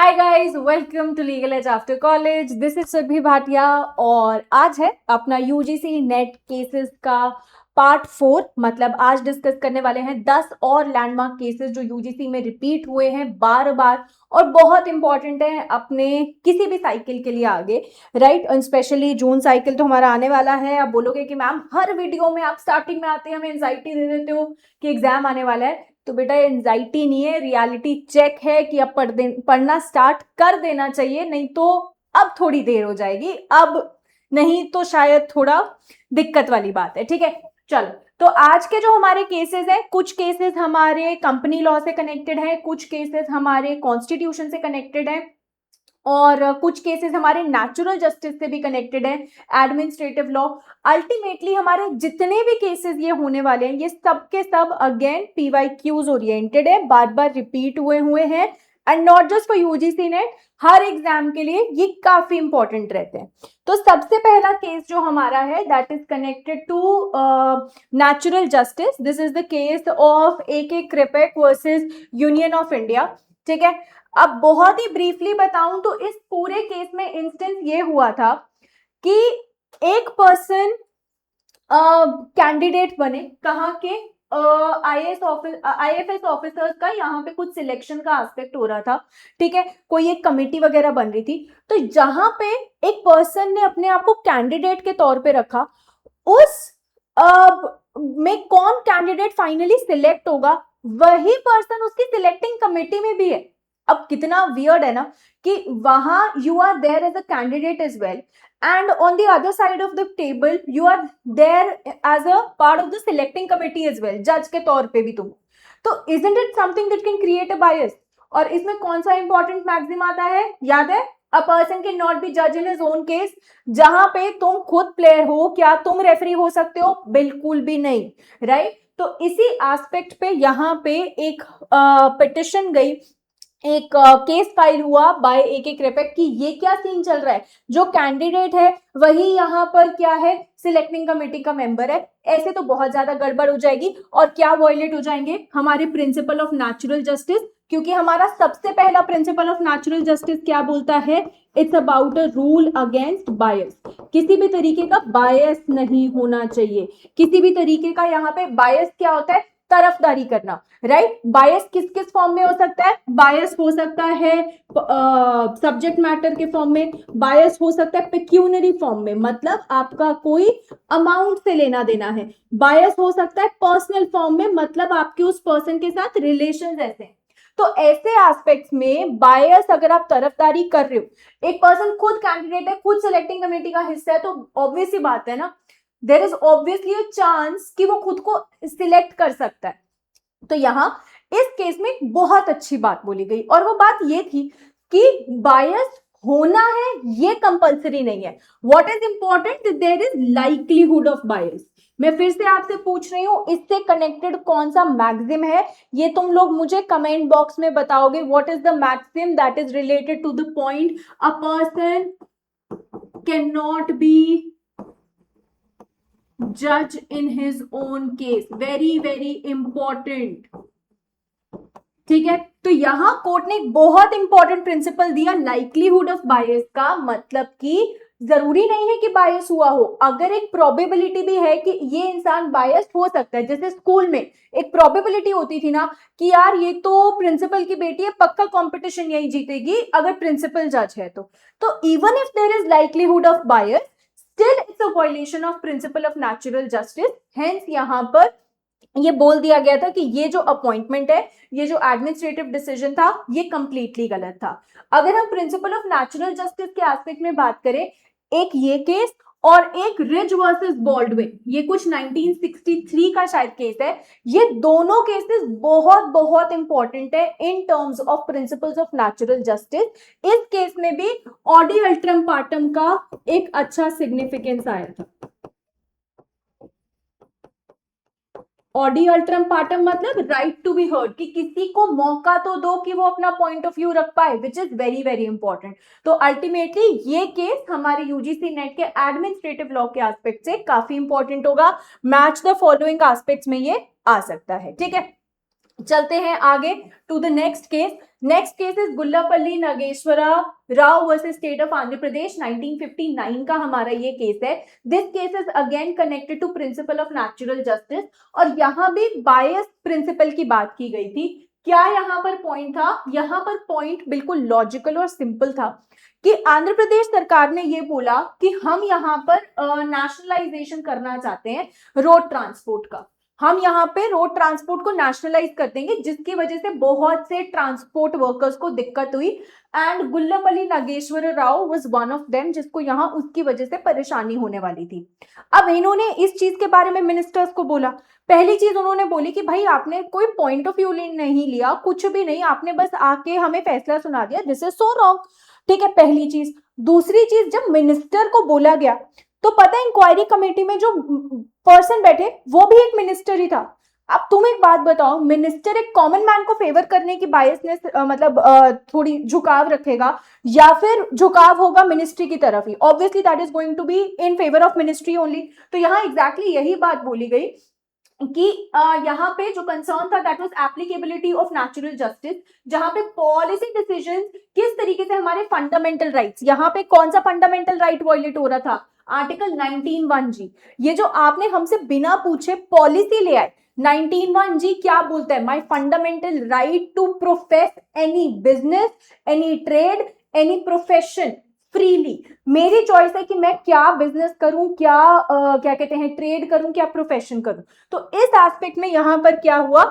Hi guys, welcome to Legal Edge after college. This is Surabhi Bhatia और आज है अपना यूजीसी नेट केसेस का पार्ट 4। मतलब आज डिस्कस करने वाले हैं 10 और लैंडमार्क केसेस जो यूजीसी में रिपीट हुए हैं बार बार और बहुत इंपॉर्टेंट है अपने किसी भी साइकिल के लिए आगे, राइट। स्पेशली जून साइकिल तो हमारा आने वाला है। आप बोलोगे कि मैम हर वीडियो में आप स्टार्टिंग में आते हैं हमें एंजाइटी दे देते हो कि एग्जाम आने वाला है। तो बेटा एंजाइटी नहीं है, रियलिटी चेक है कि अब पढ़ना स्टार्ट कर देना चाहिए, नहीं तो अब थोड़ी देर हो जाएगी, अब नहीं तो शायद थोड़ा दिक्कत वाली बात है। ठीक है, चलो। तो आज के जो हमारे केसेस हैं, कुछ केसेस हमारे कंपनी लॉ से कनेक्टेड है, कुछ केसेस हमारे कॉन्स्टिट्यूशन से कनेक्टेड है और कुछ केसेस हमारे नेचुरल जस्टिस से भी कनेक्टेड है, एडमिनिस्ट्रेटिव लॉ। अल्टीमेटली हमारे जितने भी केसेस ये होने वाले हैं ये सब के सब अगेन पीवाईक्यूज ओरिएंटेड है, बार बार रिपीट हुए हैं and not just for UGC net, her exam के लिए ये काफी इंपॉर्टेंट रहते हैं। तो सबसे पहला केस जो हमारा है that is connected to natural justice. This is the case of A K. Kraipak versus union of India. ठीक है, अब बहुत ही ब्रीफली बताऊं तो इस पूरे केस में इंस्टेंस ये हुआ था कि एक पर्सन कैंडिडेट बने, कहाँ के आईएफएस ऑफिसर्स का, यहाँ पे कुछ सिलेक्शन का एस्पेक्ट हो रहा था। ठीक है, कोई एक कमेटी वगैरह बन रही थी, तो जहां पे एक पर्सन ने अपने आप को कैंडिडेट के तौर पे रखा, उस में कौन कैंडिडेट फाइनली सिलेक्ट होगा वही पर्सन उसकी सिलेक्टिंग कमेटी में भी है। अब कितना वियर्ड है ना कि वहां you are there as a candidate as well and on the other side of the table you are there as a part of the selecting committee as well, जज के तौर पे भी तुम। तो isn't it something that can create a bias? और इसमें कौन सा इंपॉर्टेंट मैक्सिम आता है, याद है? A person can not be judge in his own case। जहां पे तुम खुद प्लेयर हो, क्या तुम रेफरी हो सकते हो? बिल्कुल भी नहीं, राइट। तो इसी एस्पेक्ट पे यहाँ पे एक पिटिशन गई, एक केस फाइल हुआ बाय ए.के. कृपक कि ये क्या सीन चल रहा है, जो कैंडिडेट है वही यहाँ पर क्या है, सिलेक्टिंग कमेटी का मेंबर है। ऐसे तो बहुत ज्यादा गड़बड़ हो जाएगी और क्या वॉयलेट हो जाएंगे हमारे प्रिंसिपल ऑफ नेचुरल जस्टिस, क्योंकि हमारा सबसे पहला प्रिंसिपल ऑफ नेचुरल जस्टिस क्या बोलता है, it's about a rule against bias. किसी भी तरीके का बायस नहीं होना चाहिए, किसी भी तरीके का। यहाँ पे बायस क्या होता है, तरफदारी करना, राइट। बायस किस किस फॉर्म में हो सकता है, बायस हो सकता है सब्जेक्ट मैटर के फॉर्म में, बायस हो सकता है पेक्यूनरी फॉर्म में, मतलब आपका कोई अमाउंट से लेना देना है, बायस हो सकता है पर्सनल फॉर्म में, मतलब आपके उस पर्सन के साथ रिलेशन ऐसे। तो ऐसे एस्पेक्ट्स में बायस अगर आप तरफदारी कर रहे हो, एक पर्सन खुद कैंडिडेट है, खुद सिलेक्टिंग कमेटी का हिस्सा है, तो ऑब्वियस ही बात है ना, there is obviously a chance कि वो खुद को सिलेक्ट कर सकता है। तो यहां इस केस में बहुत अच्छी बात बोली गई और वो बात ये थी कि बायस होना है ये कंपलसरी नहीं है। What is important, there is likelihood of bias. मैं फिर से आपसे पूछ रही हूं, इससे कनेक्टेड कौन सा मैक्सिम है, ये तुम लोग मुझे कमेंट बॉक्स में बताओगे। What is the maxim that is related to the point a person can not be judge in his own case, very important। ठीक है, तो यहां कोर्ट ने एक बहुत इंपॉर्टेंट प्रिंसिपल दिया लाइक्लीहुड ऑफ बायस का, मतलब कि जरूरी नहीं है कि बायस हुआ हो, अगर एक प्रोबेबिलिटी भी है कि ये इंसान बायस हो सकता है। जैसे स्कूल में एक प्रोबेबिलिटी होती थी ना कि यार ये तो प्रिंसिपल की बेटी है, पक्का कंपटीशन यही जीतेगी अगर प्रिंसिपल जज है तो even if there is likelihood of bias, still it's a violation of principle of natural justice। hence यहाँ पर ये बोल दिया गया था कि ये जो अपॉइंटमेंट है, ये जो एडमिनिस्ट्रेटिव डिसीजन था, ये कंप्लीटली गलत था। अगर हम प्रिंसिपल ऑफ नेचुरल जस्टिस के एस्पेक्ट में बात करें, एक ये केस और एक रिज वर्सेस बॉल्डविन, ये कुछ 1963 का शायद केस है। ये दोनों केसेस बहुत इंपॉर्टेंट है in terms of principles of natural justice. इस केस में भी ऑडी अल्ट्रम पार्टम का एक अच्छा सिग्निफिकेंस आया था। ऑडी अल्ट्रम पार्टम मतलब राइट टू बी हर्ड, कि किसी को मौका तो दो कि वो अपना पॉइंट ऑफ व्यू रख पाए, विच इज वेरी इंपॉर्टेंट। तो अल्टीमेटली ये केस हमारे यूजीसी नेट के एडमिनिस्ट्रेटिव लॉ के एस्पेक्ट से काफी इंपॉर्टेंट होगा। मैच द फॉलोइंग एस्पेक्ट्स में ये आ सकता है। ठीक है, चलते हैं आगे to the next case. Next case is Gullapalli Nageswara Rao versus state of Andhra Pradesh. 1959 का हमारा ये केस है. This case is again connected to principle of natural justice, और यहाँ भी बायस प्रिंसिपल की बात की गई थी. क्या यहाँ पर पॉइंट था? यहाँ पर पॉइंट बिल्कुल लॉजिकल और सिंपल था कि आंध्र प्रदेश सरकार ने ये बोला कि हम यहाँ पर नेशनलाइजेशन करना चाहते हैं रोड ट्रांसपोर्ट का. हम यहाँ पे रोड ट्रांसपोर्ट को नेशनलाइज कर देंगे, जिसकी वजह से बहुत से ट्रांसपोर्ट वर्कर्स को दिक्कत हुई. And Gullapalli Nageswara Rao was one of them, जिसको यहाँ उसकी वजह से परेशानी होने वाली थी. अब इन्होंने इस चीज के बारे में मिनिस्टर्स को बोला. पहली चीज उन्होंने बोली कि भाई आपने कोई पॉइंट ऑफ व्यू नहीं लिया, कुछ भी नहीं, आपने बस आके हमें फैसला सुना दिया. This is so wrong. ठीक है, पहली चीज. दूसरी चीज, जब मिनिस्टर को बोला गया तो पता है इंक्वायरी कमेटी में जो पर्सन बैठे वो भी एक मिनिस्टर ही था. अब तुम एक बात बताओ, मिनिस्टर एक कॉमन मैन को फेवर करने की बायसनेस मतलब थोड़ी झुकाव रखेगा, या फिर झुकाव होगा मिनिस्ट्री की तरफ ही? Obviously that is going to be in favour of ministry only. तो यहाँ एग्जैक्टली यही बात बोली गई कि यहाँ पे जो कंसर्न था that was applicability of natural justice, जहां पे पॉलिसी डिसीजंस किस तरीके से हमारे फंडामेंटल राइट्स, यहाँ पे कौन सा फंडामेंटल राइट वायलेट हो रहा था? Article 19(1)G. ये जो आपने हमसे बिना पूछे पॉलिसी ले आए. 19(1)G क्या बोलता है? My fundamental right to profess any business, any trade, any profession freely. मेरी चॉइस है कि मैं क्या बिजनेस करूं, क्या कहते हैं, ट्रेड करूं, क्या प्रोफेशन करूं. तो इस एस्पेक्ट में यहां पर क्या हुआ?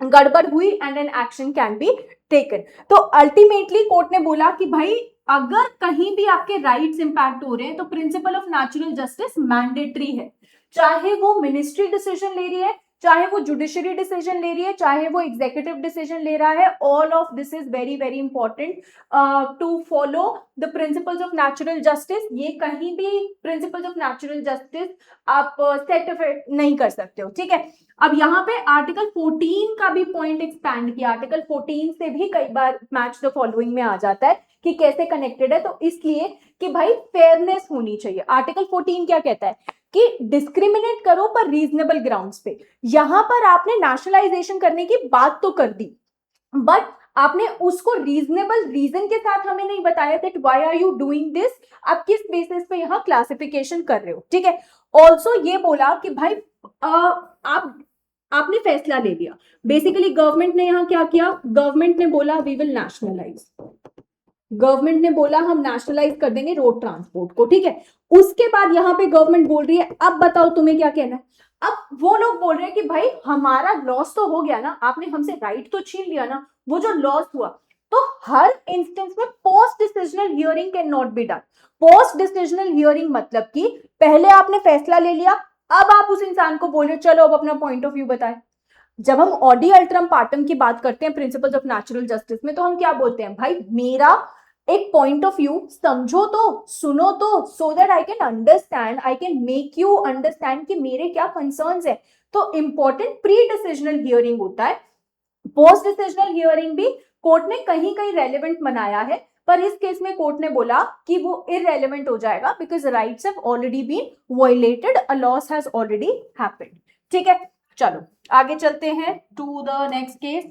गड़बड़ हुई and an action can be taken. तो अल्टीमेटली कोर्ट ने बोला कि भाई अगर कहीं भी आपके राइट्स इंपैक्ट हो रहे हैं तो principal of natural justice mandatory है. चाहे वो मिनिस्ट्री डिसीजन ले रही है, चाहे वो जुडिशरी डिसीजन ले रही है, चाहे वो एग्जीक्यूटिव डिसीजन ले रहा है, all of this is very very important to follow the principles of natural justice. ये कहीं भी प्रिंसिपल्स ऑफ नेचुरल जस्टिस आप सेट नहीं कर सकते हो. ठीक है, अब यहाँ पे आर्टिकल 14 का भी पॉइंट एक्सपैंड किया. आर्टिकल 14 से भी कई बार मैच द फॉलोइंग में आ जाता है कि कैसे कनेक्टेड है. तो इसलिए कि भाई फेयरनेस होनी चाहिए. आर्टिकल 14 क्या कहता है कि डिस्क्रिमिनेट करो पर रीजनेबल ग्राउंड्स पे. यहां पर आपने नेशनलाइजेशन करने की बात तो कर दी, बट आपने उसको रीजनेबल रीजन के साथ हमें नहीं बताया that why are you doing this, आप किस बेसिस पे यहां क्लासिफिकेशन कर रहे हो. ठीक है, ऑल्सो ये बोला कि भाई आपने फैसला ले लिया. बेसिकली गवर्नमेंट ने यहां क्या किया? गवर्नमेंट ने बोला वी विल नेशनलाइज. गवर्नमेंट ने बोला हम नेशनलाइज कर देंगे रोड ट्रांसपोर्ट को. ठीक है, उसके बाद यहाँ पे गवर्नमेंट बोल रही है अब बताओ तुम्हें क्या कहना है. अब वो लोग बोल रहे हैं कि भाई हमारा लॉस तो हो गया ना, आपने हमसे राइट तो छीन लिया ना, वो जो लॉस हुआ. तो हर इंस्टेंस में post decisional hearing can not be done. Post decisional hearing मतलब कि पहले आपने फैसला ले लिया, अब आप उस इंसान को बोल रहे हो चलो अब अपना पॉइंट ऑफ व्यू बताए. जब हम ऑडी अल्ट्रम पार्टम की बात करते हैं प्रिंसिपल्स ऑफ नेचुरल जस्टिस में, तो हम क्या बोलते हैं? भाई मेरा एक पॉइंट ऑफ व्यू समझो तो, सुनो तो, so that I can understand, I can make you understand कि मेरे क्या कंसर्न्स है. तो इंपॉर्टेंट प्री डिसीजनल हियरिंग होता है. पोस्ट डिसीजनल हियरिंग भी कोर्ट ने कहीं कहीं रेलिवेंट बनाया है, पर इस केस में कोर्ट ने बोला कि वो इररेलेवेंट हो जाएगा because rights have already been violated, a loss has already happened. ठीक है, चलो आगे चलते हैं टू द नेक्स्ट केस.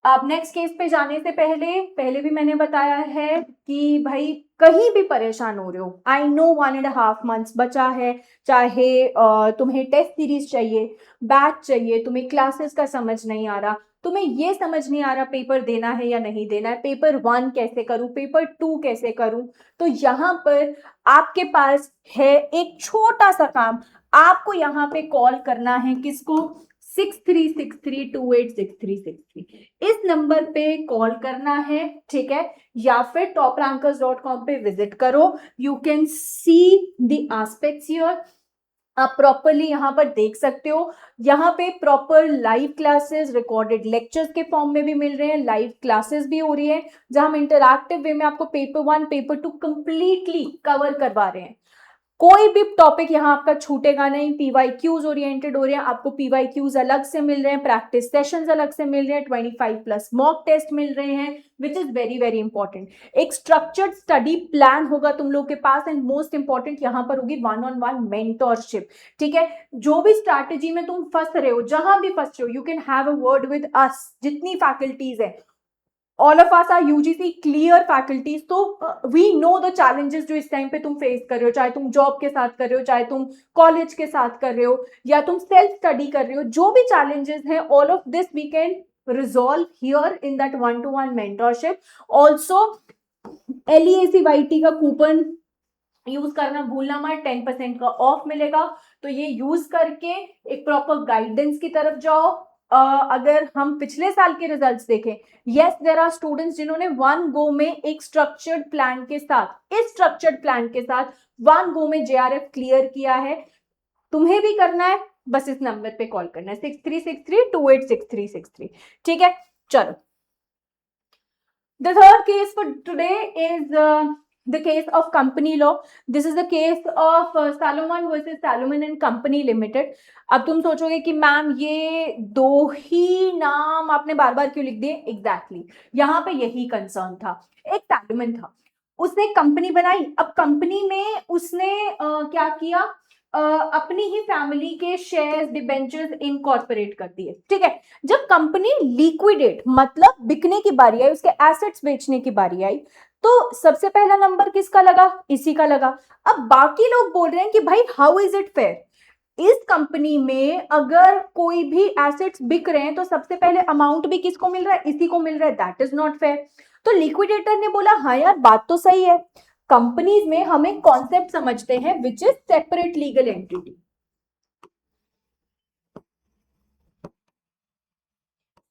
अब नेक्स्ट केस पे जाने से पहले भी मैंने बताया है कि भाई कहीं भी परेशान हो रहे हो, आई नो 1.5 months बचा है, चाहे तुम्हें टेस्ट सीरीज चाहिए, बैच चाहिए, तुम्हें क्लासेस का समझ नहीं आ रहा, तुम्हें ये समझ नहीं आ रहा पेपर देना है या नहीं देना है, पेपर 1 कैसे करूं, पेपर 2 कैसे करूं. तो यहाँ पर आपके पास है एक छोटा सा काम. आपको यहाँ पे कॉल करना है किसको? 6363286363. इस नंबर पे कॉल करना है. ठीक है, या फिर toprankers.com पे विजिट करो. You can see the aspects here. आप प्रॉपरली यहाँ पर देख सकते हो. यहाँ पे proper live classes recorded lectures के फॉर्म में भी मिल रहे हैं, लाइव क्लासेस भी हो रही है जहां हम इंटरैक्टिव वे में आपको पेपर 1 पेपर 2 कंप्लीटली कवर करवा रहे हैं. कोई भी टॉपिक यहाँ आपका छूटेगा नहीं। PYQs ओरिएंटेड हो रहे हैं, आपको PYQs अलग से मिल रहे हैं, प्रैक्टिस सेशंस अलग से मिल रहे हैं, 25+ मॉक टेस्ट मिल रहे हैं, which is very very important. एक स्ट्रक्चर्ड स्टडी प्लान होगा तुम लोग के पास, एंड मोस्ट इंपॉर्टेंट यहाँ पर होगी 1-on-1 मेंटरशिप। ठीक है, जो भी स्ट्रैटेजी में तुम फंस रहे हो, जहां भी फंस रहे हो, you can have a word with us. जितनी फैकल्टीज है, all of us are UGC clear faculties, तो वी नो द चैलेंजेस जो इस टाइम पे तुम फेस कर रहे हो, चाहे तुम जॉब के साथ कर रहे हो, चाहे तुम कॉलेज के साथ कर रहे हो, या तुम सेल्फ स्टडी कर रहे हो, जो भी चैलेंजेस हैं, all of this we can resolve here in that 1-to-1 mentorship. Also LEACYT का कूपन यूज करना भूलना मत, 10% का ऑफ मिलेगा, तो ये यूज करके एक प्रॉपर गाइडेंस की तरफ जाओ। अगर हम पिछले साल के रिजल्ट्स देखें, यस देयर आर स्टूडेंट्स जिन्होंने वन गो में एक स्ट्रक्चर्ड प्लान के साथ, इस स्ट्रक्चर्ड प्लान के साथ वन गो में JRF क्लियर किया है। तुम्हें भी करना है, बस इस नंबर पे कॉल करना है, 6363286363। ठीक है, चलो। The third case for today is the case of company law. This is the case of Salomon versus Salomon and Company Limited. अब तुम सोचोगे कि मैम ये दो ही नाम आपने बार बार क्यों लिख दिए? एग्जैक्टली यहाँ पे यही कंसर्न था। एक सैलोमन था, उसने कंपनी बनाई। अब कंपनी में उसने क्या किया, अपनी ही फैमिली के शेयर्स, डिबेंचर्स इनकॉर्पोरेट कर दिए। ठीक है, जब कंपनी लिक्विडेट मतलब बिकने की बारी आई, उसके एसेट्स बेचने की बारी आई, तो सबसे पहला नंबर किसका लगा? इसी का लगा। अब बाकी लोग बोल रहे हैं कि भाई हाउ इज इट फेयर, इस कंपनी में अगर कोई भी एसेट्स बिक रहे हैं तो सबसे पहले अमाउंट भी किसको मिल रहा है? इसी को मिल रहा है, दैट इज नॉट फेयर। तो लिक्विडेटर ने बोला हाँ यार बात तो सही है, कंपनीज में हम एक कॉन्सेप्ट समझते हैं which is separate legal entity.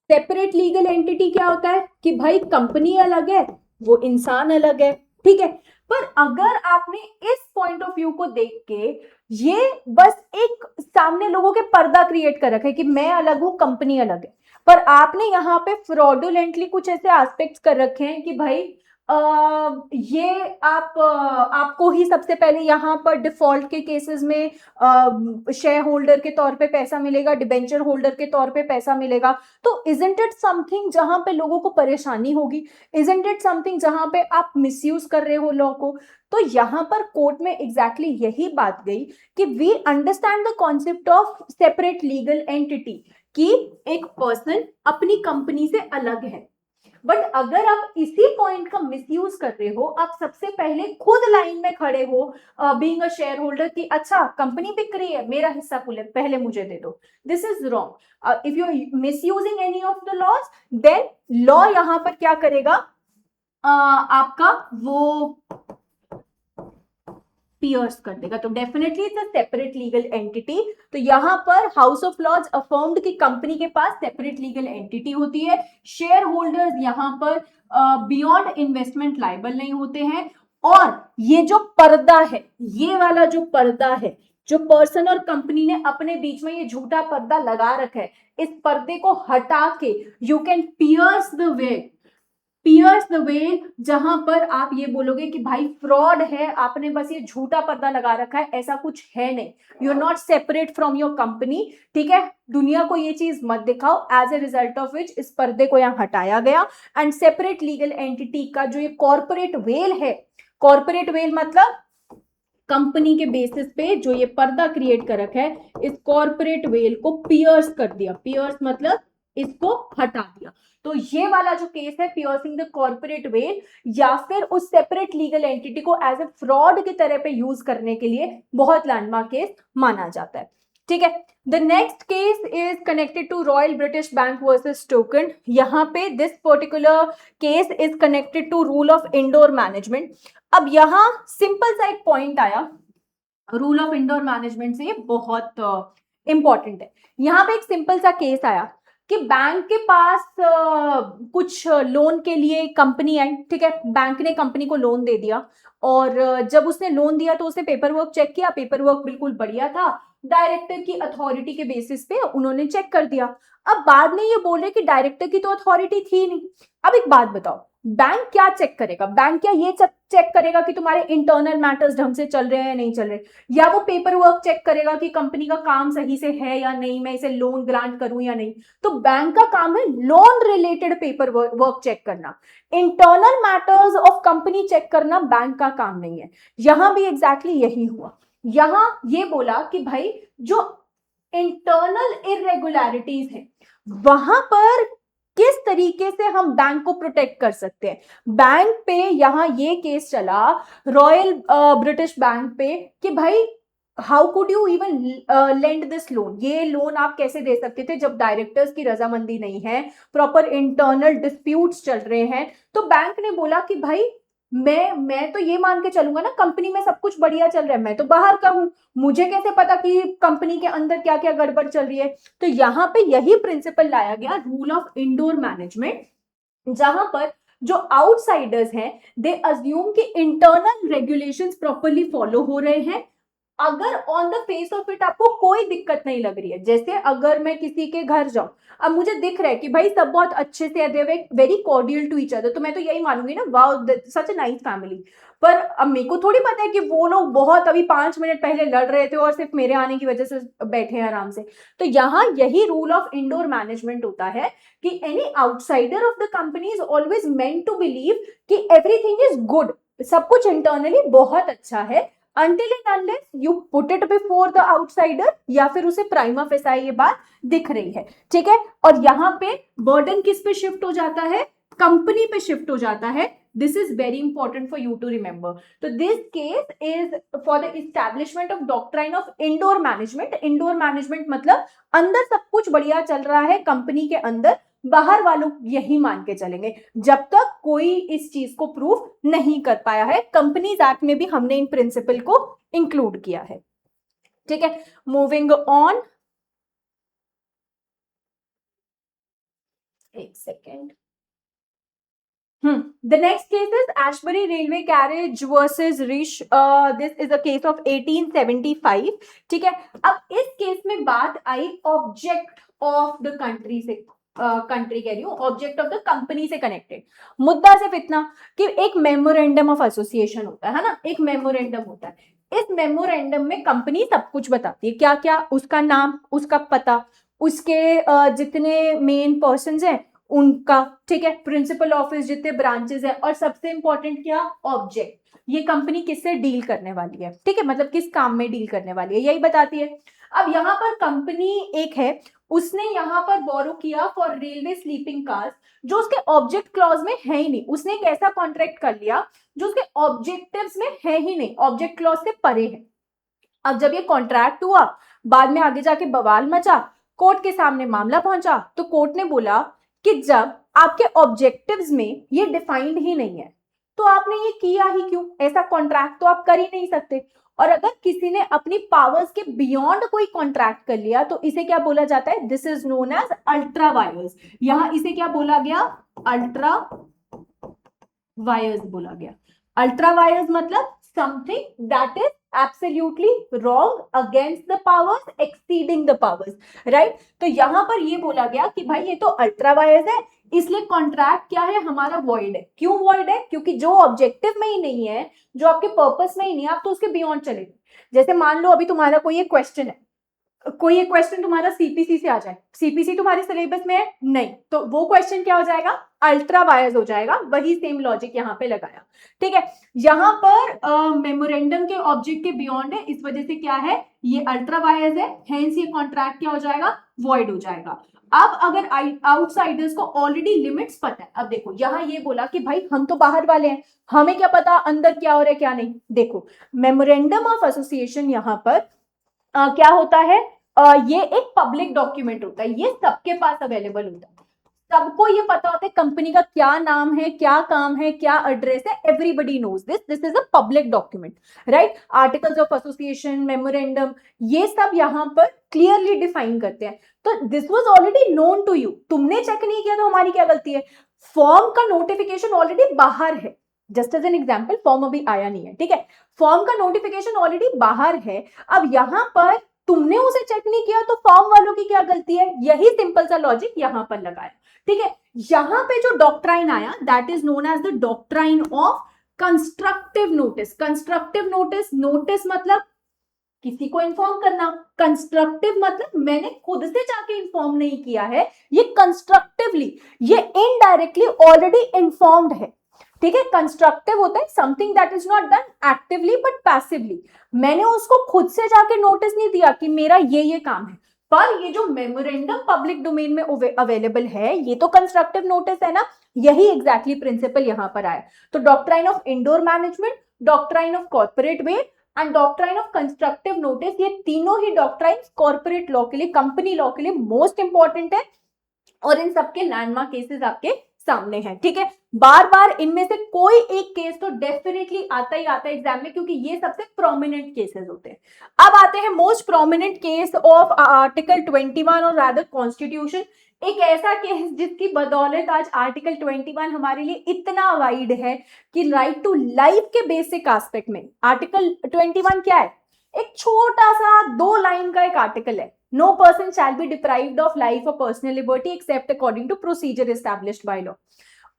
Separate legal entity क्या होता है कि भाई कंपनी अलग है, वो इंसान अलग है। ठीक है, पर अगर आपने इस पॉइंट ऑफ व्यू को देख के ये बस एक सामने लोगों के पर्दा क्रिएट कर रखा है कि मैं अलग हूं, कंपनी अलग है, पर आपने यहाँ पे फ्रॉडुलेंटली कुछ ऐसे एस्पेक्ट्स कर रखे हैं कि भाई ये आपको ही सबसे पहले यहाँ पर डिफॉल्ट के केसेस में शेयर होल्डर के तौर पे पैसा मिलेगा, डिबेंचर होल्डर के तौर पे पैसा मिलेगा। तो इजंट इट समथिंग जहां पे लोगों को परेशानी होगी? इजंट इट समथिंग जहां पे आप मिसयूज कर रहे हो लॉ को? तो यहाँ पर कोर्ट में एग्जैक्टली यही बात गई कि we understand the concept of separate legal entity, कि एक पर्सन अपनी कंपनी से अलग है, बट अगर आप इसी पॉइंट का मिसयूज कर रहे हो, आप सबसे पहले खुद लाइन में खड़े हो बीइंग अ शेयर होल्डर कि अच्छा कंपनी बिक रही है, मेरा हिस्सा पहले मुझे दे दो, this is wrong. If you are misusing any of the laws, then law यहां पर क्या करेगा, आपका वो पियर्स कर देगा। तो definitely it's a separate legal entity. तो यहां पर हाउस ऑफ लॉज अफर्म्ड की कंपनी के पास सेपरेट लीगल एंटिटी होती है, शेयर होल्डर्स यहां पर बियॉन्ड इन्वेस्टमेंट लायबल नहीं होते हैं, और ये जो पर्दा है, ये वाला जो पर्दा है, जो पर्सन और कंपनी ने अपने बीच में ये झूठा पर्दा लगा रखा है, इस पर्दे को हटा के you can pierce the way, जहां पर आप ये बोलोगे कि भाई फ्रॉड है, आपने बस ये झूठा पर्दा लगा रखा है, ऐसा कुछ है नहीं, you are not separate from your company. ठीक है, दुनिया को ये चीज मत दिखाओ, as a result of which इस पर्दे को यहां हटाया गया। एंड सेपरेट लीगल एंटिटी का जो ये कॉर्पोरेट वेल है, कॉर्पोरेट वेल मतलब कंपनी के बेसिस पे जो ये पर्दा क्रिएट कर रखा है, इस कॉर्पोरेट वेल को पियर्स कर दिया। पियर्स मतलब इसको हटा दिया। तो ये वाला जो केस है, पियर्सिंग द कॉर्पोरेट वेल, या फिर उस सेपरेट लीगल एंटिटी को एज ए फ्रॉड की तरह पे यूज करने के लिए बहुत लैंडमार्क केस माना जाता है। ठीक है, the next case is connected to royal British bank versus Turquand. यहाँ पे this particular case is connected to rule of indoor management. अब यहाँ सिंपल सा एक पॉइंट आया, रूल ऑफ इंडोर मैनेजमेंट से ये बहुत इंपॉर्टेंट है। यहाँ पे एक सिंपल सा केस आया कि बैंक के पास कुछ लोन के लिए कंपनी आई। ठीक है, बैंक ने कंपनी को लोन दे दिया, और जब उसने लोन दिया तो उसने पेपर वर्क चेक किया, पेपर वर्क बिल्कुल बढ़िया था, डायरेक्टर की अथॉरिटी के बेसिस पे उन्होंने चेक कर दिया। अब बाद में ये बोल रहे कि डायरेक्टर की तो अथॉरिटी थी नहीं। अब एक बात बताओ, बैंक क्या चेक करेगा? बैंक क्या ये चेक करेगा कि तुम्हारे इंटरनल मैटर्स ढंग से चल रहे हैं नहीं चल रहे, या वो पेपर वर्क चेक करेगा कि कंपनी का काम सही से है या नहीं, मैं इसे लोन ग्रांट करूं या नहीं। तो बैंक का काम है loan related paper work check करना, internal matters of company check करना बैंक का काम नहीं है। यहां भी एग्जैक्टली यही हुआ, यहां ये बोला कि भाई जो इंटरनल इरेगुलरिटीज है वहां पर किस तरीके से हम बैंक को प्रोटेक्ट कर सकते हैं। बैंक पे यहां ये केस चला रॉयल ब्रिटिश बैंक पे कि भाई how could you even lend this loan, ये लोन आप कैसे दे सकते थे जब डायरेक्टर्स की रजामंदी नहीं है, प्रॉपर इंटरनल डिस्प्यूट्स चल रहे हैं। तो बैंक ने बोला कि भाई मैं तो ये मान के चलूंगा ना कंपनी में सब कुछ बढ़िया चल रहा है, मैं तो बाहर का हूं, मुझे कैसे पता कि कंपनी के अंदर क्या क्या गड़बड़ चल रही है। तो यहां पे यही प्रिंसिपल लाया गया, रूल ऑफ इंडोर मैनेजमेंट, जहां पर जो आउटसाइडर्स हैं दे अज्यूम कि इंटरनल रेगुलेशंस प्रॉपरली फॉलो हो रहे हैं। अगर on the face of it आपको कोई दिक्कत नहीं लग रही है, जैसे अगर मैं किसी के घर जाऊं, अब मुझे दिख रहा है कि भाई सब बहुत अच्छे से they very cordial to each other, तो मैं तो यही मानूंगी ना wow such a nice family. पर अब मेरे को थोड़ी पता है कि वो लोग बहुत अभी 5 मिनट पहले लड़ रहे थे और सिर्फ मेरे आने की वजह से बैठे हैं आराम से। तो यहाँ यही रूल ऑफ इंडोर मैनेजमेंट होता है कि any outsider of the company is always meant to believe कि एवरीथिंग इज गुड, सब कुछ इंटरनली बहुत अच्छा है, until and unless you put it before the outsider, या फिर उसे प्राइमा फेसाई ये बात दिख रही है। ठीक है, और यहां पे बर्डन किस पे शिफ्ट हो जाता है, कंपनी पे शिफ्ट हो जाता है। This is very important for you to remember. तो this case is for the establishment of doctrine of indoor management. Indoor management मतलब अंदर सब कुछ बढ़िया चल रहा है कंपनी के अंदर, बाहर वालों यही मान के चलेंगे जब तक कोई इस चीज को प्रूव नहीं कर पाया है। कंपनीज एक्ट में भी हमने इन प्रिंसिपल को इंक्लूड किया है। ठीक है, मूविंग ऑन, एक second. The next case is Ashbury Railway Carriage versus Rish. This is a case of 1875. ठीक है, अब इस केस में बात I object of the country से, कंट्री कह रही हूँ, ऑब्जेक्ट ऑफ द कंपनी से कनेक्टेड। मुद्दा सिर्फ इतना कि एक मेमोरेंडम ऑफ एसोसिएशन होता है ना, एक मेमोरेंडम होता है। इस मेमोरेंडम में कंपनी सब कुछ बताती है, क्या क्या, उसका नाम, उसका पता, उसके जितने मेन पर्सन्स हैं उनका, ठीक है, प्रिंसिपल ऑफिस, जितने ब्रांचेस है, और सबसे इंपॉर्टेंट क्या, ऑब्जेक्ट, ये कंपनी किससे डील करने वाली है। ठीक है, मतलब किस काम में डील करने वाली है, यही बताती है। अब यहाँ पर कंपनी एक है, उसने यहाँ पर बोरो किया फॉर रेलवे स्लीपिंग कार्स, जो उसके ऑब्जेक्ट क्लॉज में है ही नहीं। उसने एक ऐसा कॉन्ट्रैक्ट कर लिया जो उसके ऑब्जेक्टिव्स में है ही नहीं, ऑब्जेक्ट क्लॉज से परे है। अब जब ये कॉन्ट्रैक्ट हुआ, बाद में आगे जाके बवाल मचा, कोर्ट के सामने मामला पहुंचा, तो कोर्ट ने बोला कि जब आपके ऑब्जेक्टिव्स में ये डिफाइंड ही नहीं है तो आपने ये किया ही क्यों, ऐसा कॉन्ट्रैक्ट तो आप कर ही नहीं सकते। और अगर किसी ने अपनी पावर्स के बियॉन्ड कोई कॉन्ट्रैक्ट कर लिया तो इसे क्या बोला जाता है, this is known as ultra vires. यहां इसे क्या बोला गया, अल्ट्रा वायर्स बोला गया। अल्ट्रा वायर्स मतलब something that is absolutely wrong against the powers, exceeding the powers, right? तो यहां पर ये बोला गया कि भाई ये तो अल्ट्रा वायर्स है, इसलिए कॉन्ट्रैक्ट क्या है हमारा, वॉइड है। क्यों वॉइड है, क्योंकि जो ऑब्जेक्टिव में ही नहीं है, जो आपके पर्पस में ही नहीं है, आप तो उसके बियॉन्ड चले गए। जैसे मान लो अभी तुम्हारा कोई एक क्वेश्चन है, कोई एक क्वेश्चन तुम्हारा सीपीसी से आ जाए, सीपीसी तुम्हारे सिलेबस में है नहीं, तो वो क्वेश्चन क्या हो जाएगा, अल्ट्रा वायर्स हो जाएगा। वही सेम लॉजिक यहाँ पे लगाया। ठीक है, यहाँ पर मेमोरेंडम के ऑब्जेक्ट के बियॉन्ड है, इस वजह से क्या है, ये अल्ट्रा वायर्स है, हेंस ये कॉन्ट्रैक्ट क्या हो जाएगा, वॉइड हो जाएगा। अब अगर आउटसाइडर्स को ऑलरेडी लिमिट्स पता है, अब देखो यहाँ ये बोला कि भाई हम तो बाहर वाले हैं, हमें क्या पता अंदर क्या हो रहा है क्या नहीं। देखो मेमोरेंडम ऑफ एसोसिएशन यहाँ पर क्या होता है, ये एक पब्लिक डॉक्यूमेंट होता है, ये सबके पास अवेलेबल होता है, सबको ये पता होता है कंपनी का क्या नाम है, क्या काम है, क्या एड्रेस है, everybody knows this, this is a public document, right. Articles of association, memorandum, ये सब यहाँ पर क्लियरली डिफाइन करते हैं। तो this was already known to you, तुमने चेक नहीं किया तो हमारी क्या गलती है। फॉर्म का नोटिफिकेशन ऑलरेडी बाहर है, just as an example, form अभी आया नहीं है, ठीक है, फॉर्म का नोटिफिकेशन ऑलरेडी बाहर है। अब यहाँ पर तुमने उसे चेक नहीं किया तो फॉर्म वालों की क्या गलती है, यही सिंपल सा लॉजिक यहाँ पर लगाया। ठीक है, यहाँ पे जो डॉक्ट्राइन आया that is known as the doctrine of constructive notice, constructive notice, notice मतलब किसी को इन्फॉर्म करना, कंस्ट्रक्टिव मतलब मैंने खुद से जाके इन्फॉर्म नहीं किया है, ये कंस्ट्रक्टिवली, ये इनडायरेक्टली ऑलरेडी इन्फॉर्म्ड है, ठीक है। कंस्ट्रक्टिव होता है something that is not done actively but passively, मैंने उसको खुद से जाके नोटिस नहीं दिया कि मेरा ये काम है, पर ये जो मेमोरेंडम पब्लिक डोमेन में अवेलेबल है ये तो कंस्ट्रक्टिव नोटिस है ना, यही एग्जैक्टली प्रिंसिपल यहां पर आया। तो doctrine of indoor management, doctrine of corporate way and doctrine of constructive notice, ये तीनों ही डॉक्ट्राइन कॉर्पोरेट लॉ के लिए, कंपनी लॉ के लिए मोस्ट इंपॉर्टेंट है, और इन सबके लैंडमार्क केसेस आपके सामने हैं, ठीक है। बार बार इनमें से कोई एक केस तो डेफिनेटली आता ही आता है एग्जाम में, क्योंकि ये सबसे प्रोमिनेंट केसेस होते हैं। अब आते हैं most prominent case of article 21 और रादर कॉन्स्टिट्यूशन, एक ऐसा केस जिसकी बदौलत आज आर्टिकल 21 हमारे लिए इतना वाइड है कि राइट टू लाइफ के बेसिक एस्पेक्ट में आर्टिकल 21 क्या है, एक छोटा सा 2 लाइन का एक आर्टिकल है, no person shall be deprived of life और personal liberty except according to procedure established by law.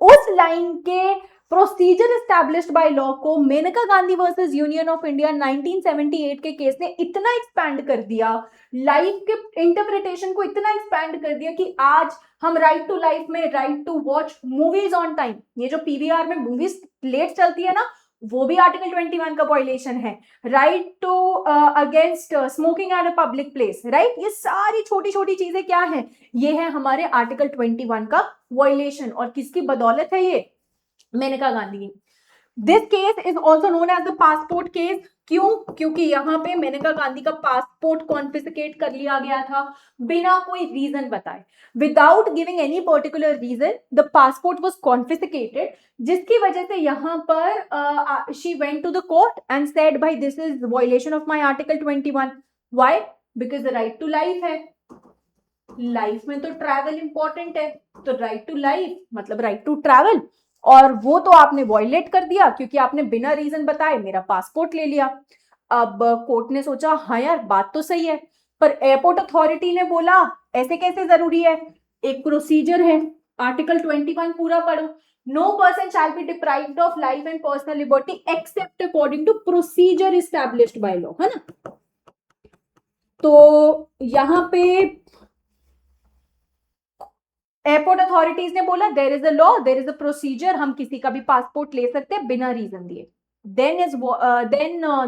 उस लाइन के प्रोसीजर एस्टैब्लिश्ड बाय लॉ को Maneka Gandhi versus union of India 1978 के केस ने इतना एक्सपैंड कर दिया, लाइफ के इंटरप्रिटेशन को इतना एक्सपैंड कर दिया कि आज हम राइट टू लाइफ में right to watch movies on time, ये जो पीवीआर में मूवीज लेट चलती है ना, वो भी आर्टिकल 21 का वायलेशन है। Right to against smoking at a public place, right, ये सारी छोटी छोटी चीजें क्या है, ये है हमारे आर्टिकल 21 का वायलेशन, और किसकी बदौलत है ये, Maneka Gandhi. This case is also known as the passport case, क्यों, क्योंकि यहाँ पे मेनका गांधी का पासपोर्ट कॉन्फिस्केट कर लिया गया था बिना कोई रीजन बताए, without giving any particular reason the passport was confiscated, जिसकी वजह से यहाँ पर she went to the court and said भाई this is violation of my article 21, why, because the right to life है, लाइफ में तो ट्रैवल इंपॉर्टेंट है, तो राइट टू लाइफ मतलब राइट टू ट्रैवल, और वो तो आपने वॉयलेट कर दिया क्योंकि आपने बिना रीजन बताए मेरा पासपोर्ट ले लिया। अब कोर्ट ने सोचा हाँ यार बात तो सही है, पर एयरपोर्ट अथॉरिटी ने बोला ऐसे कैसे जरूरी है, एक प्रोसीजर है, आर्टिकल 21 पूरा पढ़ो, no person shall be deprived of life and personal liberty except according to procedure established by law, है ना। तो यहां पे एयरपोर्ट अथॉरिटीज ने बोला there is a law, there is a procedure, हम किसी का भी पासपोर्ट ले सकते हैं बिना रीजन दिए। then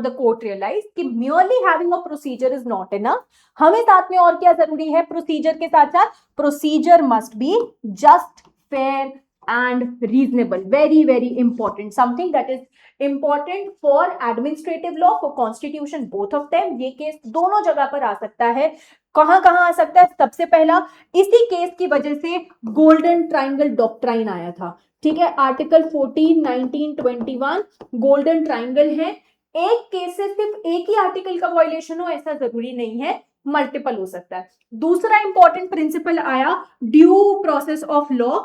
the court realized कि merely having a procedure is not enough, हमें साथ में और क्या जरूरी है, प्रोसीजर के साथ साथ procedure must be just, fair and reasonable, very very important, something that is important for administrative law, for constitution, both of them। ये केस दोनों जगह पर आ सकता है, कहां कहां आ सकता है, सबसे पहला इसी केस की वजह से गोल्डन ट्राइंगल डॉक्ट्राइन आया था, ठीक है, आर्टिकल 14, 19, 21 गोल्डन ट्राइंगल है, एक केस से सिर्फ एक ही आर्टिकल का वायलेशन हो ऐसा जरूरी नहीं है, मल्टीपल हो सकता है। दूसरा इंपॉर्टेंट प्रिंसिपल आया due process of law,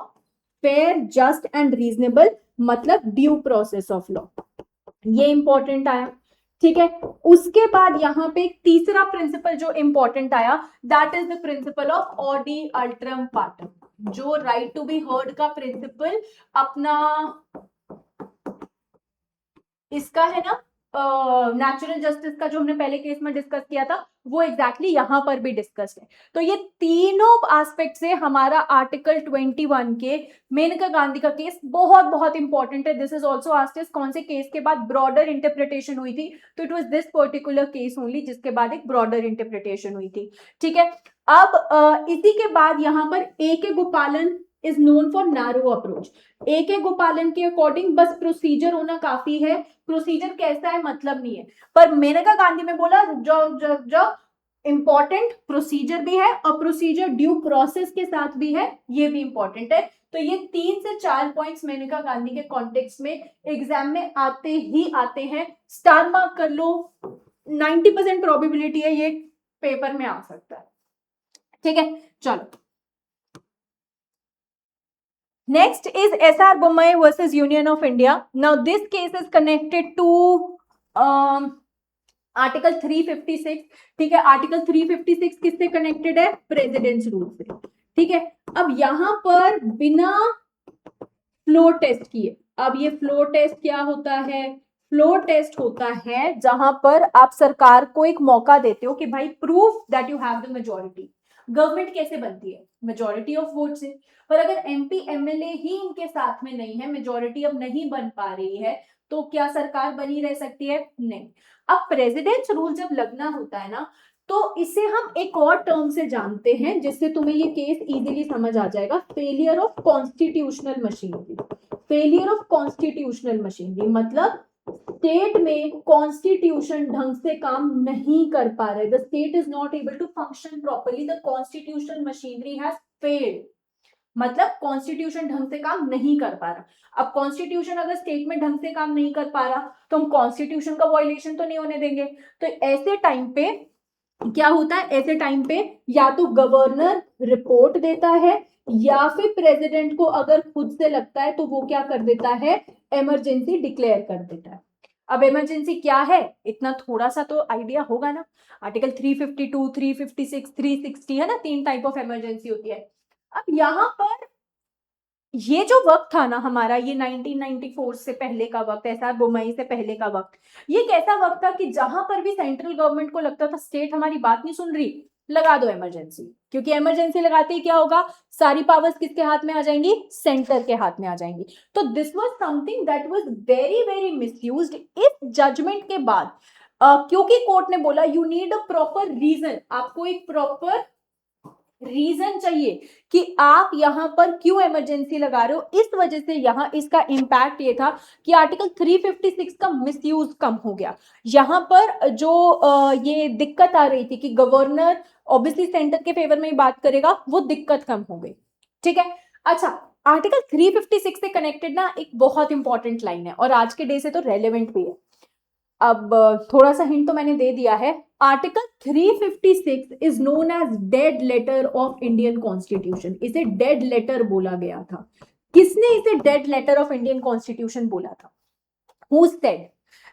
fair just and reasonable मतलब ड्यू प्रोसेस ऑफ लॉ, ये इंपॉर्टेंट आया, ठीक है। उसके बाद यहां पे एक तीसरा प्रिंसिपल जो इंपॉर्टेंट आया that is the principle of audi alteram partem, जो राइट टू बी हर्ड का प्रिंसिपल अपना इसका है ना, नेचुरल जस्टिस का जो हमने पहले केस में डिस्कस किया था वो एग्जैक्टली यहां पर भी डिस्कस है। तो ये तीनों एस्पेक्ट से हमारा आर्टिकल 21 के मेनका गांधी का केस बहुत बहुत इंपॉर्टेंट है। दिस इज ऑल्सो आस्क्ड कौन से केस के बाद ब्रॉडर इंटरप्रिटेशन हुई थी, तो it was this particular case only जिसके बाद एक ब्रॉडर इंटरप्रिटेशन हुई थी, ठीक है। अब इसी के बाद यहाँ पर A K Gopalan is known for narrow approach, A K Gopalan के अकॉर्डिंग बस प्रोसीजर होना काफी है, प्रोसीजर कैसा है मतलब नहीं है, पर मेनका गांधी में बोला जो इंपॉर्टेंट प्रोसीजर भी है और प्रोसीजर ड्यू प्रोसेस के साथ भी है, ये भी इंपॉर्टेंट है। तो ये 3 से 4 पॉइंट्स मेनका गांधी के कॉन्टेक्स्ट में एग्जाम में आते ही आते हैं, स्टार मार्क कर लो, 90% प्रोबेबिलिटी है ये पेपर में आ सकता है, ठीक है। चलो next is SR Bommai versus Union of India. Now this case is connected to article 356, ठीक है। आर्टिकल 356 किससे कनेक्टेड है, प्रेसिडेंट्स रूल से, ठीक है। अब यहां पर बिना फ्लो टेस्ट किए। अब ये फ्लो टेस्ट क्या होता है? फ्लो टेस्ट होता है जहां पर आप सरकार को एक मौका देते हो कि भाई prove that you have the majority. Government कैसे बनती है? मेजोरिटी ऑफ वोट से। पर अगर एमपी एमएलए ही इनके साथ में नहीं है, मेजोरिटी अब नहीं बन पा रही है, तो क्या सरकार बनी रह सकती है? नहीं। अब प्रेसिडेंट्स रूल जब लगना होता है ना, तो इसे हम एक और टर्म से जानते हैं जिससे तुम्हें ये केस इजीली समझ आ जाएगा। Failure of constitutional machinery. Failure of constitutional machinery मतलब स्टेट में कॉन्स्टिट्यूशन ढंग से काम नहीं कर पा रहे। The state is not able to function properly, the constitutional machinery has failed. मतलब कॉन्स्टिट्यूशन ढंग से काम नहीं कर पा रहा। अब कॉन्स्टिट्यूशन अगर स्टेट में ढंग से काम नहीं कर पा रहा, तो हम कॉन्स्टिट्यूशन का वायलेशन तो नहीं होने देंगे। तो ऐसे टाइम पे क्या होता है? ऐसे टाइम पे या तो गवर्नर रिपोर्ट देता है, या फिर प्रेसिडेंट को अगर खुद से लगता है तो वो क्या कर देता है? इमरजेंसी डिक्लेयर कर देता है। अब इमरजेंसी क्या है, इतना थोड़ा सा तो आइडिया होगा ना। आर्टिकल 352, 356, 360 है ना, 3 टाइप ऑफ इमरजेंसी होती है। अब यहां पर ये जो वक्त था ना हमारा, ये 1994 से पहले का वक्त, एसआर बोमई से पहले का वक्त, ये कैसा वक्त था कि जहां पर भी सेंट्रल गवर्नमेंट को लगता था स्टेट हमारी बात नहीं सुन रही, लगा दो इमरजेंसी। क्योंकि इमरजेंसी लगाते ही क्या होगा? सारी पावर्स किसके हाथ में आ जाएंगी? सेंटर के हाथ में आ जाएंगी। तो this was something that was very very misused. इस जजमेंट के बाद क्योंकि कोर्ट ने बोला you need a proper reason, आपको एक प्रॉपर रीजन चाहिए कि आप यहां पर क्यों इमरजेंसी लगा रहे हो। इस वजह से यहां इसका इंपैक्ट ये था कि आर्टिकल 356 का मिसयूज कम हो गया। यहां पर जो ये दिक्कत आ रही थी कि गवर्नर ऑब्वियसली सेंटर के फेवर में ही बात करेगा, वो दिक्कत कम हो गई। ठीक है। अच्छा, आर्टिकल 356 से कनेक्टेड ना एक बहुत इंपॉर्टेंट लाइन है और आज के डे से तो रेलेवेंट भी है। अब थोड़ा सा हिंट तो मैंने दे दिया है। Article 356 is known as dead letter of Indian constitution. इसे डेड लेटर बोला गया था। किसने इसे dead letter of Indian constitution बोला था? Who said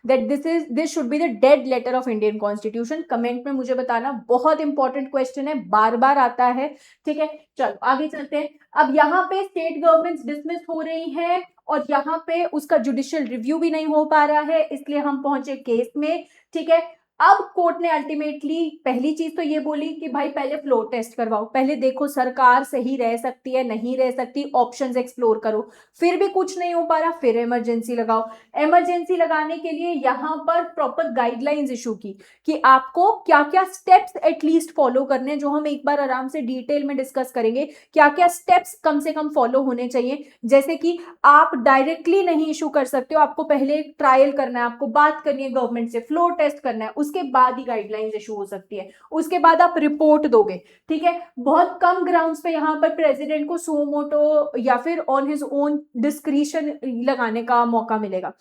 that this should be the dead letter of Indian constitution? Comment में मुझे बताना। बहुत इंपॉर्टेंट क्वेश्चन है, बार बार आता है। ठीक है, चलो आगे चलते हैं। अब यहाँ पे स्टेट गवर्नमेंट्स डिसमिस हो रही है और यहाँ पे उसका जुडिशियल रिव्यू भी नहीं हो पा रहा है, इसलिए हम पहुंचे केस में। ठीक है। अब कोर्ट ने अल्टीमेटली पहली चीज तो ये बोली कि भाई पहले फ्लो टेस्ट करवाओ, पहले देखो सरकार सही रह सकती है नहीं रह सकती, ऑप्शंस एक्सप्लोर करो। फिर भी कुछ नहीं हो पा रहा, फिर इमरजेंसी लगाओ। इमरजेंसी लगाने के लिए यहां पर प्रॉपर गाइडलाइंस इशू की कि आपको क्या क्या स्टेप्स एटलीस्ट फॉलो करने, जो हम एक बार आराम से डिटेल में डिस्कस करेंगे। क्या क्या स्टेप्स कम से कम फॉलो होने चाहिए, जैसे कि आप डायरेक्टली नहीं इशू कर सकते हो, आपको पहले ट्रायल करना है, आपको बात करनी है गवर्नमेंट से, फ्लो टेस्ट करना है, उसके बाद ही गाइडलाइंस इशू हो सकती है, उसके बाद आप रिपोर्ट दोगे। ठीक है। बहुत कम ग्राउंड्स पे यहाँ पर प्रेसिडेंट को सो मोटो या फिर ऑन हिज ओन डिस्क्रिशन लगाने का मौका मिलेगा।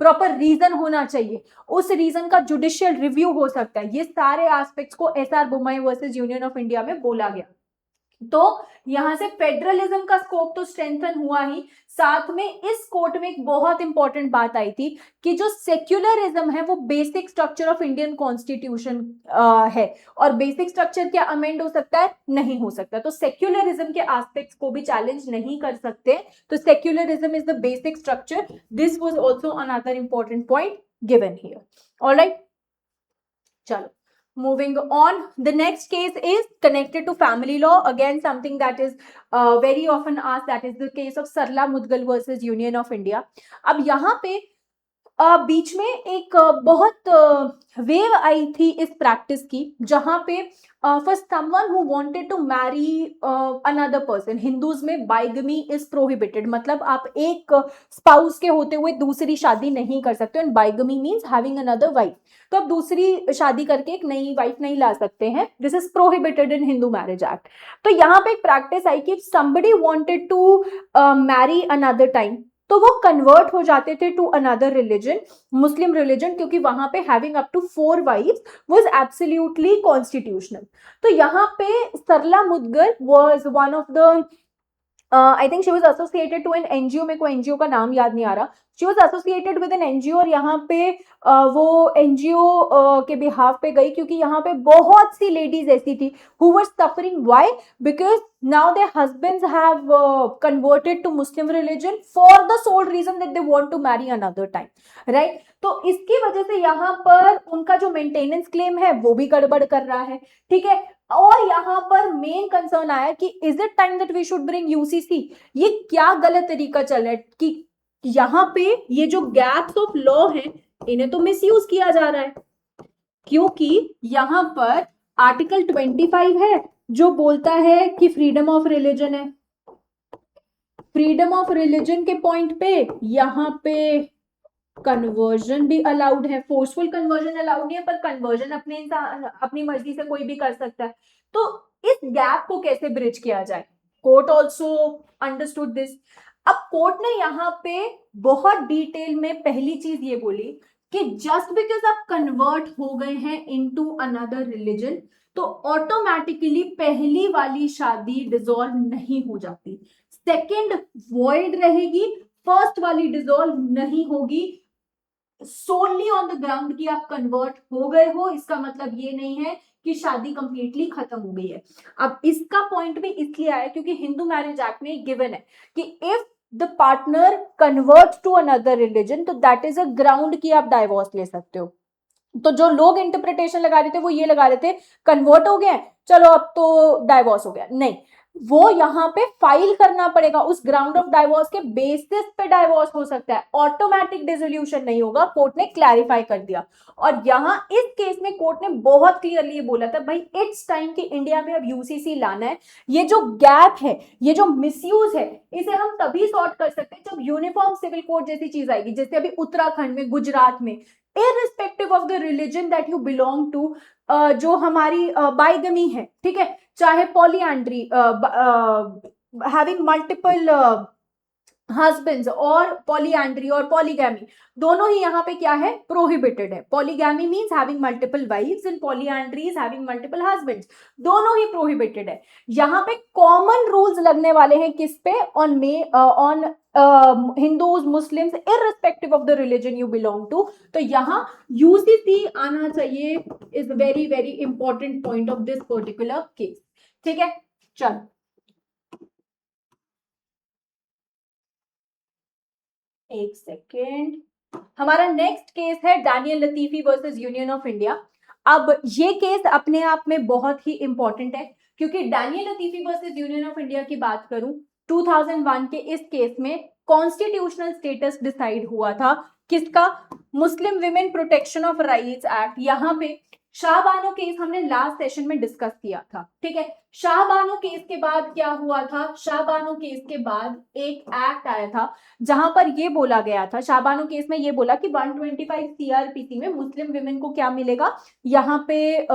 प्रॉपर रीजन होना चाहिए, उस रीजन का जुडिशियल रिव्यू हो सकता है। ये सारे एस्पेक्ट्स को SR Bommai versus union of India में बोला गया। तो यहां से फेडरलिज्म का स्कोप तो स्ट्रेंथन हुआ ही, साथ में इस कोर्ट में एक बहुत इंपॉर्टेंट बात आई थी कि जो सेक्युलरिज्म है वो basic structure of Indian constitution है, और बेसिक स्ट्रक्चर क्या अमेंड हो सकता है? नहीं हो सकता। तो सेक्युलरिज्म के एस्पेक्ट्स को भी चैलेंज नहीं कर सकते। तो secularism is the basic structure. This was also another important point given here. Alright, चलो moving on. The next case is connected to family law, again something that is very often asked, that is the case of Sarla Mudgal versus Union of India. अब यहाँ पे बीच में एक बहुत wave आई थी इस practice की, जहां पे for someone who wanted to marry another person, Hindus में बाइगमी इज प्रोहिबिटेड, मतलब आप एक स्पाउस के होते हुए दूसरी शादी नहीं कर सकते। And bigamy means having another wife, तो आप दूसरी शादी करके एक नई वाइफ नहीं ला सकते हैं। This is prohibited in Hindu marriage act. तो यहाँ पे एक प्रैक्टिस आई कि somebody wanted to marry another time, तो वो कन्वर्ट हो जाते थे to another religion, Muslim religion, क्योंकि वहां पे having up to 4 wives was absolutely constitutional. तो यहाँ पे Sarla Mudgal was one of the I think she was associated to an NGO, मेरे को एनजीओ का नाम याद नहीं आ रहा, she was associated with an NGO, और यहाँ पे वो एनजीओ के बिहाफ पे गई क्योंकि यहाँ पे बहुत सी लेडीज ऐसी थी who were suffering, why, because now their husbands have converted to Muslim religion for the sole reason that they want to marry another time, right? तो इसकी वजह से यहाँ पर उनका जो मेंटेनेंस क्लेम है वो भी गड़बड़ कर रहा है, ठीक है। और यहाँ पर मेन कंसर्न आया कि is it time that we should bring UCC, ये क्या गलत तरीका चल रहा है कि यहाँ पे ये जो गैप्स ऑफ लॉ है इन्हें तो मिसयूज किया जा रहा है, क्योंकि यहाँ पर आर्टिकल 25 है जो बोलता है कि फ्रीडम ऑफ रिलीजन है, फ्रीडम ऑफ रिलीजन के पॉइंट पे यहाँ पे कन्वर्जन भी अलाउड है, फोर्सफुल कन्वर्जन अलाउड नहीं है, पर कन्वर्जन अपने इंसान अपनी मर्जी से कोई भी कर सकता है। तो इस गैप को कैसे ब्रिज किया जाए, कोर्ट ऑल्सो अंडरस्टूड दिस। अब कोर्ट ने यहाँ पे बहुत डिटेल में पहली चीज ये बोली कि जस्ट बिकॉज आप कन्वर्ट हो गए हैं इनटू अनदर रिलीजन तो ऑटोमेटिकली पहली वाली शादी डिसॉल्व नहीं हो जाती, सेकंड वॉइड रहेगी, फर्स्ट वाली डिसॉल्व नहीं होगी, सोनली ऑन द ग्राउंड कि आप कन्वर्ट हो गए हो, इसका मतलब ये नहीं है कि शादी कंप्लीटली खत्म हो गई है। अब इसका पॉइंट भी इसलिए आया क्योंकि हिंदू मैरिज एक्ट में गिवन है कि if the partner convert to another religion तो दैट इज अ ग्राउंड कि आप डाइवोर्स ले सकते हो। तो जो लोग इंटरप्रिटेशन लगा रहे थे वो ये लगा रहे थे कन्वर्ट हो गया चलो अब तो डाइवोर्स हो गया, नहीं, वो यहाँ पे फाइल करना पड़ेगा, उस ग्राउंड ऑफ डाइवोर्स के बेसिस पे डाइवोर्स हो सकता है, ऑटोमेटिक डिसोल्यूशन नहीं होगा, कोर्ट ने क्लैरिफाई कर दिया। और यहाँ इस केस में कोर्ट ने बहुत क्लियरली ये बोला था भाई इट्स टाइम कि इंडिया में अब यूसीसी लाना है, ये जो गैप है, ये जो मिसयूज है, इसे हम तभी सॉर्ट कर सकते हैं जब यूनिफॉर्म सिविल कोड जैसी चीज आएगी, जैसे अभी उत्तराखंड में, गुजरात में, irrespective of the religion that you belong to, जो हमारी बाइगमी है, ठीक है, चाहे पॉलीएंड्री, हैविंग मल्टीपल हस्बैंड्स, और पॉलीएंड्री और पॉलीगैमी दोनों ही यहाँ पे क्या है, प्रोहिबिटेड है। Polygamy means having multiple wives and polyandry is having multiple husbands, दोनों ही प्रोहिबिटेड है। यहाँ पे कॉमन रूल्स लगने वाले हैं किस पे, on Hindus, Muslims, irrespective of the religion you belong to. तो यहाँ यूसीसी आना चाहिए, is very very important point of this particular case, ठीक है। चल एक सेकेंड, हमारा नेक्स्ट केस है Daniel Latifi versus union of India. अब ये केस अपने आप में बहुत ही इंपॉर्टेंट है क्योंकि Daniel Latifi versus union of India की बात करूं, 2001 के इस केस में कॉन्स्टिट्यूशनल स्टेटस डिसाइड हुआ था, किसका, Muslim women protection of rights act. यहाँ पे शाहबानो केस हमने लास्ट सेशन में डिस्कस किया था, ठीक है। शाहबानो केस के बाद क्या हुआ था, शाहबानो केस के बाद एक एक्ट आया था जहां पर ये बोला गया था, शाहबानो केस में ये बोला कि 125 सीआरपीसी में मुस्लिम विमेन को क्या मिलेगा, यहाँ पे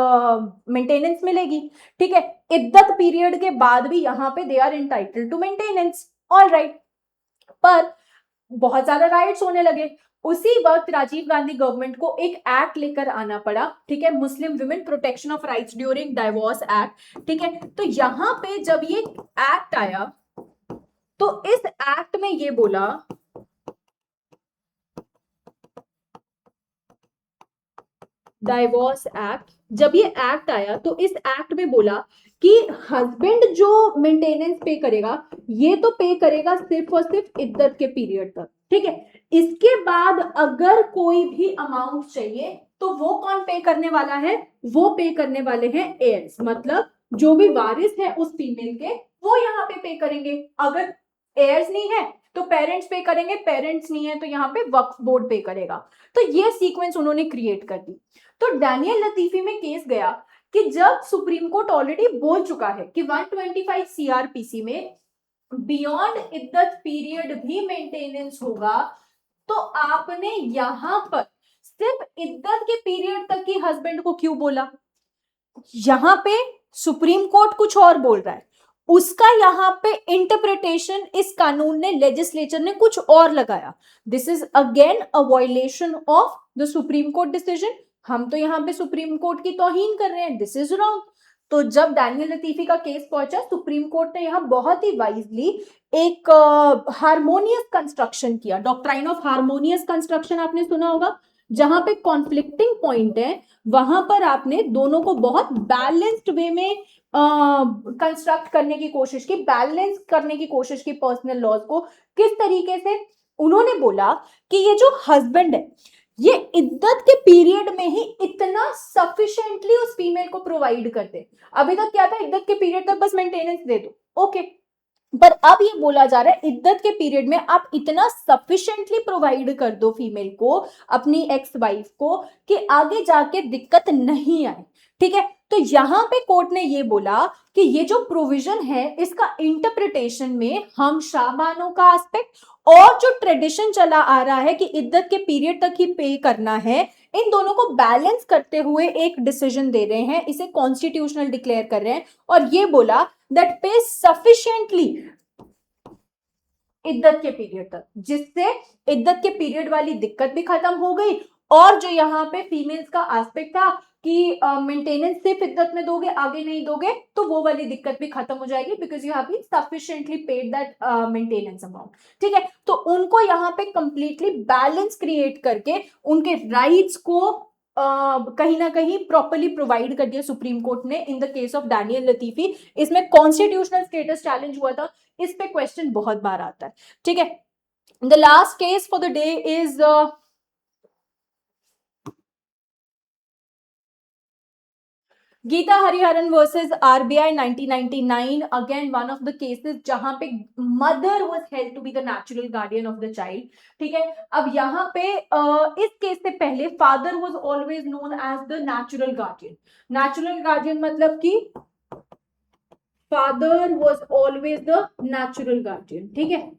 मेंटेनेंस मिलेगी, ठीक है। इद्दत पीरियड के बाद भी यहाँ पे they are entitled to maintenance, all right. पर बहुत ज्यादा राइट्स होने लगे, उसी वक्त राजीव गांधी गवर्नमेंट को एक एक्ट लेकर आना पड़ा, ठीक है, Muslim women protection of rights during divorce act, ठीक है। तो यहां पे जब ये एक्ट आया तो इस एक्ट में ये बोला, डाइवोर्स एक्ट, जब ये एक्ट आया तो इस एक्ट में बोला कि हस्बैंड जो मेंटेनेंस पे करेगा ये तो पे करेगा सिर्फ और सिर्फ इद्दत के पीरियड तक, ठीक है। इसके बाद अगर कोई भी अमाउंट चाहिए तो वो कौन पे करने वाला है, वो पे करने वाले हैं एयर्स, मतलब जो भी वारिस है उस फीमेल के वो यहाँ पे करेंगे। अगर एयर्स नहीं है तो पेरेंट्स पे करेंगे, पेरेंट्स नहीं है तो यहाँ पे वक्फ बोर्ड पे करेगा। तो ये सीक्वेंस उन्होंने क्रिएट कर दी। तो डैनियल लतीफी में केस गया कि जब सुप्रीम कोर्ट ऑलरेडी बोल चुका है कि 125 सीआरपीसी में बियॉन्ड इद्दत पीरियड भी मेंटेनेंस होगा, तो आपने यहां पर सिर्फ इद्दत के पीरियड तक ही हस्बैंड को क्यों बोला, यहां पे सुप्रीम कोर्ट कुछ और बोल रहा है, उसका यहाँ पे इंटरप्रिटेशन इस कानून ने, लेजिस्लेचर ने कुछ और लगाया। This is again a violation of the supreme court decision. हम तो यहाँ पे सुप्रीम कोर्ट की तौहीन कर रहे हैं, दिस इज रॉन्ग। तो जब डैनियल लतीफी का केस पहुंचा, सुप्रीम कोर्ट ने यहाँ बहुत ही वाइजली एक हार्मोनियस कंस्ट्रक्शन किया। डॉक्ट्राइन ऑफ हार्मोनियस कंस्ट्रक्शन आपने सुना होगा, जहां पे कॉन्फ्लिक्टिंग पॉइंट है वहां पर आपने दोनों को बहुत बैलेंस्ड वे में कंस्ट्रक्ट करने की कोशिश की, बैलेंस करने की कोशिश की पर्सनल लॉज को। किस तरीके से? उन्होंने बोला कि ये जो हस्बैंड है ये इद्दत के पीरियड में ही इतना सफिशिएंटली उस फीमेल को प्रोवाइड करते। अभी तक क्या था, इद्दत के पीरियड तक बस मेंटेनेंस दे दो, ओके, पर अब ये बोला जा रहा है इद्दत के पीरियड में आप इतना सफिशिएंटली प्रोवाइड कर दो फीमेल को, अपनी एक्स वाइफ को, कि आगे जाके दिक्कत नहीं आए। ठीक है, तो यहां पे कोर्ट ने ये बोला कि ये जो प्रोविजन है इसका इंटरप्रिटेशन में हम शाबानों का एस्पेक्ट और जो ट्रेडिशन चला आ रहा है कि इद्दत के पीरियड तक ही पे करना है, इन दोनों को बैलेंस करते हुए एक डिसीजन दे रहे हैं, इसे कॉन्स्टिट्यूशनल डिक्लेयर कर रहे हैं। और ये बोला दैट पे सफिशिएंटली इद्दत के पीरियड तक, जिससे इद्दत के पीरियड वाली दिक्कत भी खत्म हो गई। और जो यहाँ पे फीमेल्स का एस्पेक्ट था कि मेंटेनेंस सिर्फ इद्दत में दोगे, आगे नहीं दोगे, तो वो वाली दिक्कत भी खत्म हो जाएगी, because you have been sufficiently paid that maintenance amount. ठीक है, तो उनको यहाँ पे कंप्लीटली बैलेंस क्रिएट करके उनके राइट्स को कहीं ना कहीं प्रॉपर्ली प्रोवाइड कर दिया सुप्रीम कोर्ट ने in the case of Daniel Latifi. इसमें कॉन्स्टिट्यूशनल स्टेटस चैलेंज हुआ था, इस पे क्वेश्चन बहुत बार आता है। ठीक है, the last case for the day is Gita Hariharan versus RBI 1999। Again one of the cases जहां पे mother was held to be the natural guardian of the child. ठीक है, अब यहाँ पे इस केस से पहले father was always known as the natural guardian. Natural guardian मतलब कि father was always the natural guardian. ठीक है,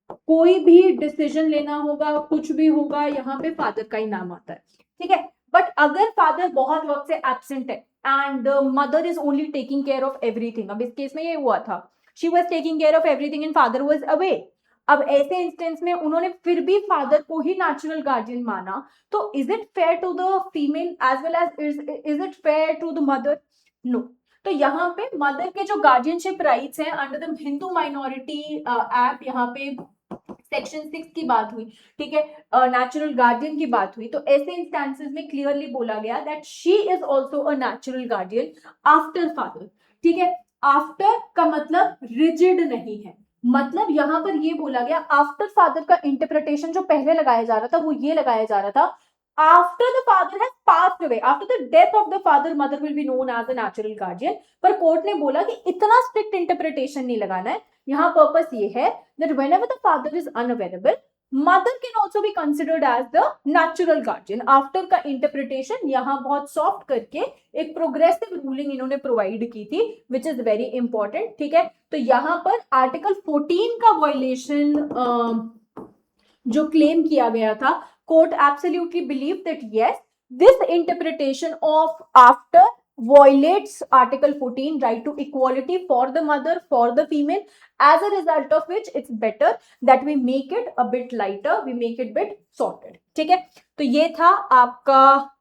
कोई भी डिसीजन लेना होगा, कुछ भी होगा, यहाँ पे फादर का ही नाम आता है। ठीक है, बट अगर फादर बहुत वक्त से एब्सेंट है and mother is only taking care of everything, अब इस केस में ये हुआ था, she was taking care of everything and father was away. अब ऐसे इंस्टेंस में उन्होंने फिर भी फादर को ही नेचुरल गार्डियन माना, तो is it fair to the female as well as is it fair to the mother? No. तो यहाँ पे मदर के जो गार्डियनशिप राइट्स हैं under the Hindu minority act, यहाँ पे सेक्शन 6 की बात हुई। ठीक है, नेचुरल गार्डियन की बात हुई, तो ऐसे इंस्टेंसेस में क्लियरली बोला गया that she is also a natural guardian after father. ठीक है, आफ्टर का मतलब रिजिड नहीं है, मतलब यहां पर ये बोला गया आफ्टर फादर का इंटरप्रिटेशन जो पहले लगाया जा रहा था वो ये लगाया जा रहा था after the father has passed away, after the death of the father mother will be known as a natural guardian. पर कोर्ट ने बोला कि इतना स्ट्रिक्ट इंटरप्रिटेशन नहीं लगाना है, यहाँ पर्पस ये है that whenever the father is unavailable, mother can also be considered as the natural guardian। After का इंटरप्रिटेशन यहाँ बहुत सॉफ्ट करके एक प्रोग्रेसिव रूलिंग इन्होंने प्रोवाइड की थी, विच इज वेरी इंपॉर्टेंट। ठीक है, तो यहाँ पर आर्टिकल 14 का वायलेशन जो क्लेम किया गया था, court absolutely believe that yes this interpretation of after violates article 14, right to equality for the mother, for the female, as a result of which it's better that we make it a bit lighter, we make it bit sorted। ठीक है, तो ये था आपका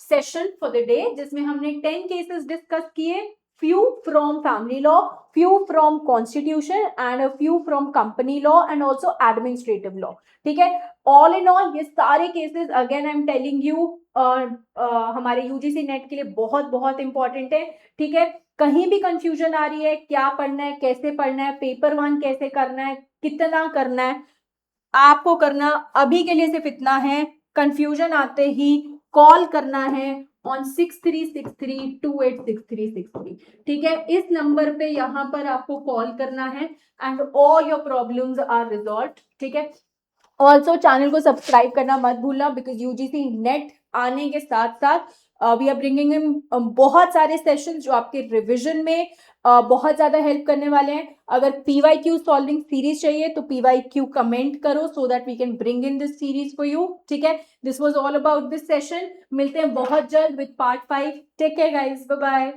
session for the day, जिसमें हमने 10 cases discuss किए, few from family law, few from constitution and a few from company law and also administrative law। ठीक है, all in all ये सारे cases again I am telling you हमारे UGC net के लिए बहुत बहुत इंपॉर्टेंट है। ठीक है, कहीं भी कंफ्यूजन आ रही है, क्या पढ़ना है, कैसे पढ़ना है, पेपर 1 कैसे करना है, कितना करना है, आपको करना अभी के लिए सिर्फ इतना है, कंफ्यूजन आते ही कॉल करना है ऑन 6363286363। ठीक है, इस नंबर पे यहाँ पर आपको कॉल करना है and all your problems are resolved. ठीक है, ऑल्सो चैनल को सब्सक्राइब करना मत भूलना, बिकॉज यूजीसी नेट आने के साथ साथ वी आर ब्रिंगिंग इन बहुत सारे सेशन जो आपके रिविजन में बहुत ज्यादा हेल्प करने वाले हैं। अगर पीवाईक्यू सॉल्विंग सीरीज चाहिए तो पीवाईक्यू कमेंट करो so that we can bring in this series for you. ठीक है, this was all about this session. मिलते हैं बहुत जल्द with part 5। Take care guys, bye bye.